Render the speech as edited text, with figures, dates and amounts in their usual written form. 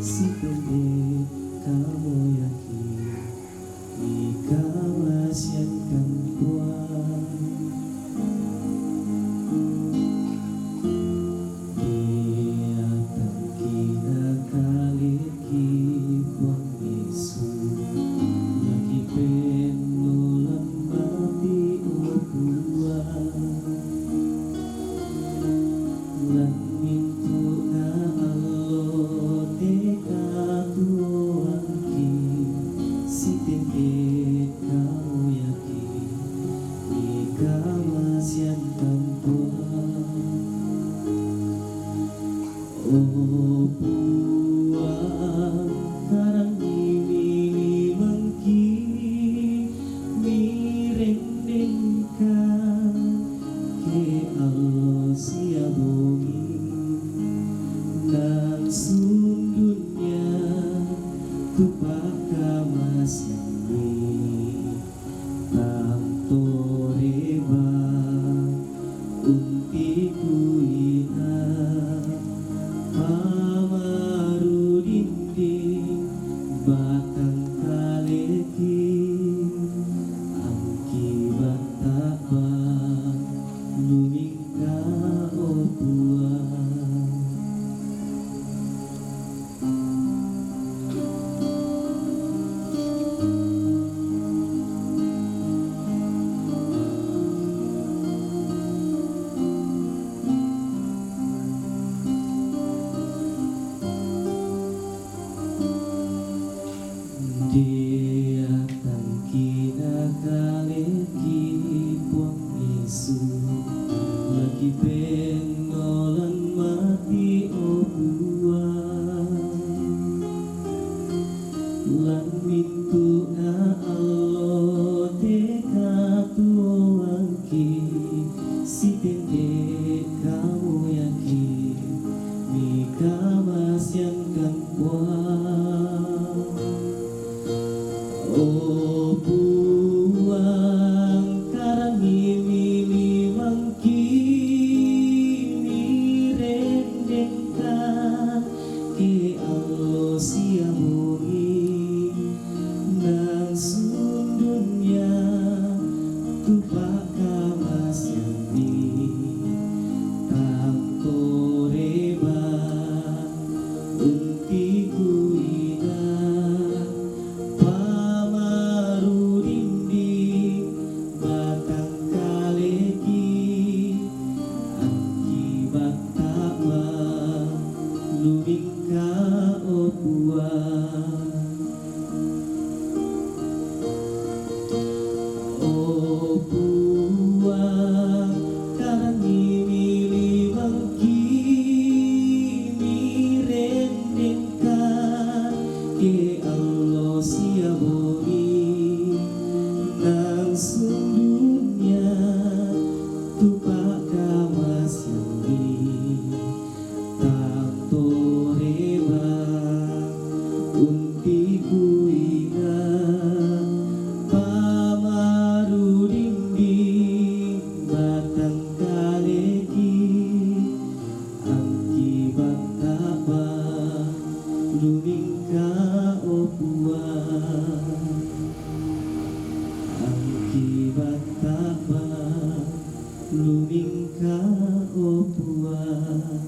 si pendek kamu yakin ikawasyakan puan biatan kita kali kipuan Yesus lagi penulan mati ubuan lan mintu na allo teka tuanki si tende kau yakin ikawasyan tampuan oh puan karang ini mengki mirendengkan ke Allah siabungi nang sundunya tupaka masyami tang toreba unti kuina pamaru dinding batang kaleki angki bataba lumingka opuan dia tangkina kaleki puang Yesus lagi penolan mati obuan lan mintu na allo teka tuangki si tende kamu yakin mikawasyan kan puan oh buang karang ini mangki mirendengkan ke Allah siabungi nang sundunya tupaka masyami tang toreba unti kuina pamaru dinding batang kaleki angki bataba lumingka opuan oh buang karang ini mangki mirendengkan ke Allah siabungi nang sundunya tupaka masyami tang toreba unti kuina pamaru dinding batang kaleki angki bataba lumingka opuan angki bataba lumingka opuan